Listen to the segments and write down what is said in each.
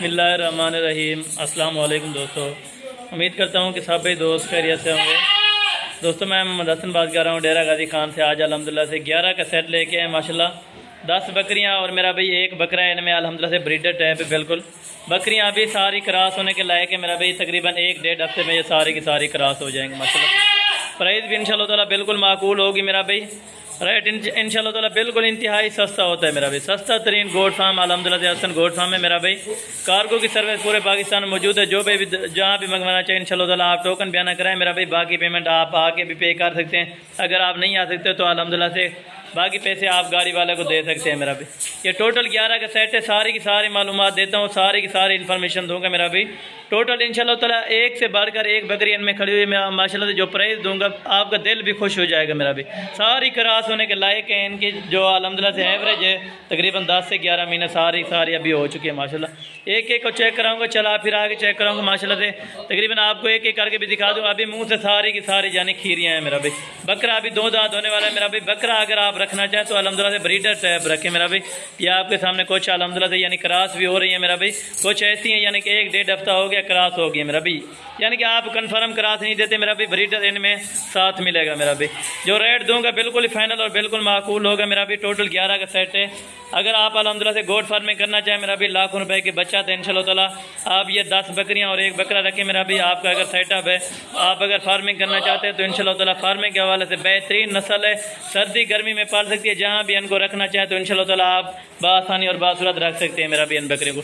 बिस्मिल्लाहिर्रहमानिर्रहीम। अस्सलाम वालेकुम दोस्तों, उम्मीद करता हूँ कि सभी दोस्त खैरियत से होंगे। दोस्तों मैं मोहम्मद हसन बात कर रहा हूँ डेरा गाजी खान से। आज अल्हम्दुलिल्लाह से 11 का सेट लेके आए माशाल्लाह। 10 बकरियाँ और मेरा भाई एक बकरा है। इनमें अल्हम्दुलिल्लाह से ब्रीडर टाइप है बिल्कुल। बकरियाँ अभी सारी क्रॉस होने के लायक है मेरा भाई। तकरीबन 1-1.5 हफ्ते में ये सारी की सारी क्रॉस हो जाएंगे माशाल्लाह। प्राइस भी इंशाल्लाह ताला बिल्कुल माकूल होगी मेरा भाई। रेट इंशाल्लाह ताला बिल्कुल इंतहाई सस्ता होता है मेरा भाई। सस्ता तरीन गोड फार्म अल्हम्दुलिल्लाह से हसन गोड फार्म है मेरा भाई। कार्गो की सर्विस पूरे पाकिस्तान में मौजूद है। जो भी जहाँ भी मंगवाना चाहिए इंशाल्लाह ताला आप टोकन बयाना कराएं मेरा भाई। बाकी पेमेंट आप आके भी पे कर सकते हैं। अगर आप नहीं आ सकते तो अल्हम्दुलिल्लाह से बाकी पैसे आप गाड़ी वाले को दे सकते हैं मेरा भाई। ये टोटल 11 का सेट है। सारी की सारी मालूमात देता हूँ, सारी की सारी इन्फॉर्मेशन दूंगा मेरा भाई। टोटल इंशाल्लाह ताला एक से बढ़कर एक बकरी इनमें खड़ी हुई मैं माशाल्लाह से जो प्राइस दूंगा आपका दिल भी खुश हो जाएगा मेरा भाई। सारी क्रॉस होने के लायक है। इनकी जो अल्हम्दुलिल्लाह से एवरेज है तकरीबन 10 से 11 महीने सारी अभी हो चुकी है माशाल्लाह। एक एक को चेक कराऊंगा, चला फिर आगे चेक कराऊंगा माशाल्लाह से। तकरीबन आपको एक एक करके भी दिखा दूँ। अभी मुँह से सारी की सारी यानी खीरियाँ हैं मेरा भाई। बकरा अभी 2 दांत होने वाला है मेरा भाई। बकरा अगर आप रखना चाहें तो अल्हम्दुलिल्लाह से ब्रीडर टाइप रखें मेरा भाई। ये आपके सामने कुछ अल्हम्दुलिल्लाह से यानी क्रॉस भी हो रही है मेरा भाई। कुछ ऐसी हैं यानी कि 1-1.5 हफ्ता हो गया क्रॉस हो गया मेरा भाई। यानी कि आप कंफर्म क्रॉस नहीं देते मेरा भाई। ब्रीडर इनमें साथ मिलेगा मेरा भाई। जो रेट दूंगा बिल्कुल फाइनल और बिल्कुल माकूल होगा मेरा भाई। टोटल 11 का सेट है। अगर आप अल्हम्दुलिल्लाह से गोड फार्मिंग करना चाहें मेरा भाई, लाखों रुपए की बचत है इंशाल्लाह ताला। आप ये 10 बकरियां और एक बकरा रखें मेरा भाई। आपका अगर सेटअप है, आप अगर फार्मिंग करना चाहते हैं तो इंशाल्लाह ताला फार्मिंग के हवाले से बेहतरीन नस्ल है। सर्दी गर्मी में पाल सकती है। जहाँ भी इनको रखना चाहें तो इंशाल्लाह ताला आप बासानी और बासूरत रख सकते हैं मेरा भाई इन बकरियों को।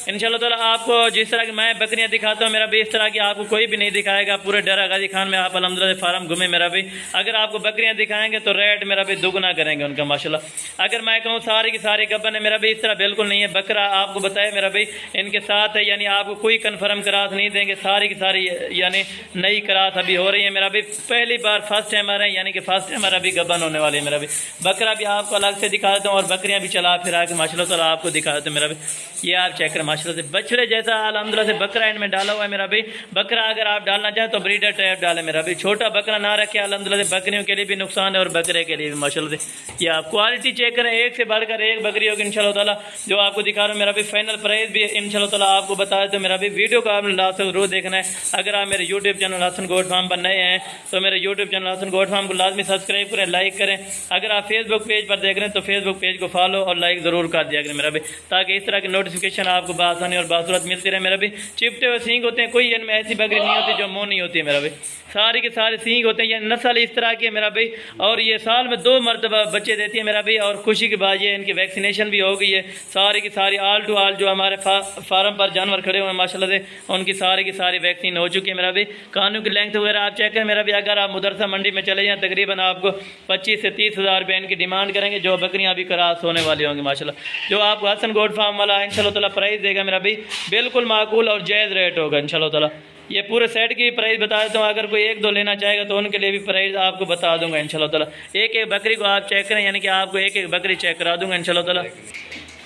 इंशाल्लाह ताला आपको जिस तरह की मैं बकरियां दिखाता हूँ मेरा भाई, इस तरह की आपको कोई भी नहीं दिखाएगा। पूरे डेरा गाजी खान में आप अल्हम्दुलिल्लाह से फार्म घूमे मेरा भाई। अगर आपको बकरियां दिखाएंगे तो रेट मेरा भाई दुगना करेंगे उनका माशाल्लाह। अगर मैं कहूँ सारी की सारी गब्बन है मेरा भाई, इस तरह बिल्कुल नहीं है। बकरा आपको बताए मेरा भाई इनके साथ है, यानी आपको कोई कन्फर्म करात नहीं देंगे। सारी की सारी यानी नई करात अभी हो रही है मेरा भाई। पहली बार फर्स्ट टाइम आ रहे हैं, यानी कि फर्स्ट टाइम अभी गब्बन होने वाली है मेरा भाई। बकरा भी आपको अलग से दिखा देता हूँ और बकरियां भी चला फिरा के माशाल्लाह ताला आपको दिखा देते हैं मेरा भाई। ये आप चेक करें माशाल्लाह से बछड़े जैसा अल्हम्दुलिल्लाह से बकरा इनमें डाला हुआ है मेरा भाई। बकरा अगर आप डालना चाहें तो ब्रीडर टाइप डालें मेरा भाई। छोटा बकरा ना रखे अल्हम्दुलिल्लाह से बकरियों के लिए भी नुकसान है और बकरे के लिए भी माशाल्लाह से। ये आप क्वालिटी चेक करें, एक से बढ़कर एक बकरी होगी इंशाल्लाह ताला। जो आपको दिखा रहा हूँ मेरा भाई, फाइनल प्राइस भी इंशाल्लाह ताला आपको बता देते मेरा भाई। वीडियो को आपने लास्ट तक जरूर देखना है। अगर आप मेरे YouTube channel Hasan goat farm पर नए हैं तो मेरे YouTube channel Hasan goat farm को लाजमी सब्सक्राइब करें, लाइक करें। अगर आप फेसबुक पेज पर देख रहे हैं तो फेसबुक पेज को फॉलो और लाइक जरूर कर दिया करें मेरा भाई, ताकि इस तरह की नोटिफिकेशन आपको बासानी और बासूरत मिलती रहे मेरा भाई। चिपटे हुए सींग होते हैं, कोई इनमें ऐसी बकरी नहीं होती जो मुंह नहीं होती है मेरा भाई। सारी के सारे सींग होते हैं। ये नस्ल इस तरह की है मेरा भाई। और ये साल में 2 मरतबा बच्चे देती है मेरा भाई। और खुशी की बात ये इनकी वैक्सीनेशन भी हो गई है। सारी की सारी ऑल टू ऑल जो हमारे फार्म पर जानवर खड़े हुए हैं माशाल्लाह से उनकी सारी वैक्सीन हो चुकी है मेरा भाई। कानों की लेंथ वगैरह आप चेक करें मेरा भाई। अगर आप मुदरसा मंडी में चले जाएँ तकरीबन आपको 25 से 30 हज़ार रुपये इनकी डिमांड करेंगे। जो बकरियाँ अभी क्रॉस होने वाली होंगी माशाल्लाह। जो आपको हसन गोट फार्म वाला इंशाल्लाह ताला प्राइस देगा मेरा भाई, बिल्कुल माकूल और जायज़ रेट होगा इंशाल्लाह ताला। ये पूरे सेट की प्राइस बता देता हूँ। अगर कोई 1-2 लेना चाहेगा तो उनके लिए भी प्राइस आपको बता दूंगा इंशाल्लाह ताला। एक एक बकरी को आप चेक करें, यानी कि आपको एक एक बकरी चेक करा दूंगा इंशाल्लाह ताला।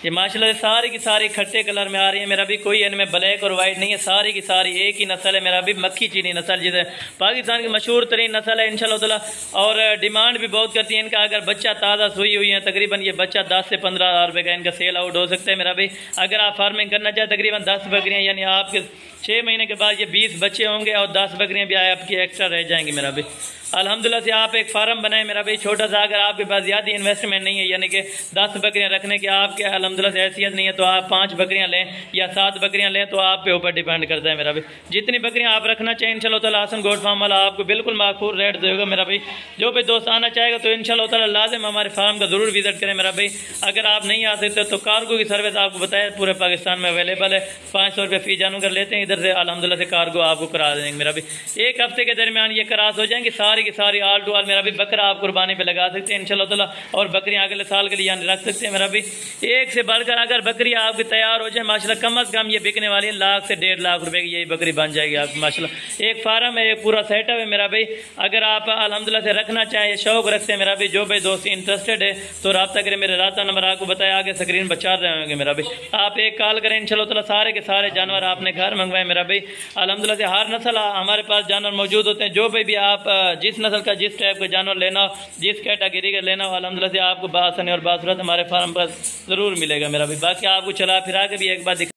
ये माशाल्लाह सारी की सारी खट्टे कलर में आ रही है मेरा भी। कोई इनमें ब्लैक और वाइट नहीं है। सारी की सारी एक ही नस्ल है मेरा भी, मक्खी चीनी नस्ल, जिसे पाकिस्तान की मशहूर तरीन नस्ल है इंशाल्लाह ताला। और डिमांड भी बहुत करती है इनका। अगर बच्चा ताज़ा सुई हुई है तकरीबन ये बच्चा 10 से 15 हज़ार रुपये का इनका सेल आउट हो सकता है मेरा भाई। अगर आप फार्मिंग करना चाहें तकरीबन 10 बकरियाँ, यानी आपके 6 महीने के बाद ये 20 बच्चे होंगे और 10 बकरियाँ भी आपकी एक्स्ट्रा रह जाएंगी मेरा भाई। अल्हम्दुलिल्लाह से आप एक फार्म बनाएं मेरा भाई छोटा सा। अगर आपके पास ज़्यादा इन्वेस्टमेंट नहीं है, यानी कि 10 बकरियां रखने की आपके अल्हम्दुलिल्लाह से हैसियत नहीं है, तो आप 5 बकरियां लें या 7 बकरियां लें, तो आप पे ऊपर डिपेंड करता है मेरा भाई। जितनी बकरियां आप रखना चाहें इंशाल्लाह ताला हसन गोट फार्म वाला आपको बिल्कुल माकूल रेट देगा मेरा भाई। जो भी दोस्त आना चाहेगा तो इंशाल्लाह ताला लाजिम हमारे फार्म का ज़रूर विजिट करें मेरा भाई। अगर आप नहीं आ सकते तो कार्गो की सर्विस आपको बताया पूरे पाकिस्तान में अवेलेबल है। 500 रुपये फ़ी जानू कर लेते हैं इधर से, अल्हम्दुलिल्लाह से कार्गो आपको करा देंगे मेरा भाई। 1 हफ्ते के दरमियान ये क्रॉस हो जाएंगे सारी की सारी ऑल टू ऑल मेरा भी। बकरा आप कुर्बानी पे लगा सकते हैं इंशाल्लाह ताला, और बकरियां अगले साल के लिए यानी रख सकते हैं मेरा भी। एक से बढ़कर अगर बकरियां आपकी तैयार हो जाए माशाल्लाह, कम अज़ कम ये बिकने वाली है 1 लाख से 1.5 लाख रुपए की यही बकरी बन जाएगी आपकी माशाल्लाह। एक फार्म है, एक पूरा सेटअप है मेरा भाई। अगर आप अल्हम्दुलिल्लाह से रखना चाहें, शौक रखते हैं मेरा भी, जो भाई दोस्त इंटरेस्टेड है तो रब्ता करें। मेरे रास्ता नंबर आपको बताया आगे स्क्रीन पर चल रहे होंगे मेरा भाई। आप एक कॉल करें इंशाल्लाह ताला, सारे के सारे जानवर आपने घर मंगवाए मेरा भाई। अल्हम्दुलिल्लाह से हर नस्ल हमारे पास जानवर मौजूद होते हैं। जो भी आप जिस नस्ल का जिस टाइप का जानवर लेना हो, जिस कैटेगरी का लेना हो, अल्हम्दुलिल्लाह से आपको बासानी और बासुरत हमारे फार्म पर ज़रूर मिलेगा मेरा भाई। बाकी आपको चला फिरा के भी एक बार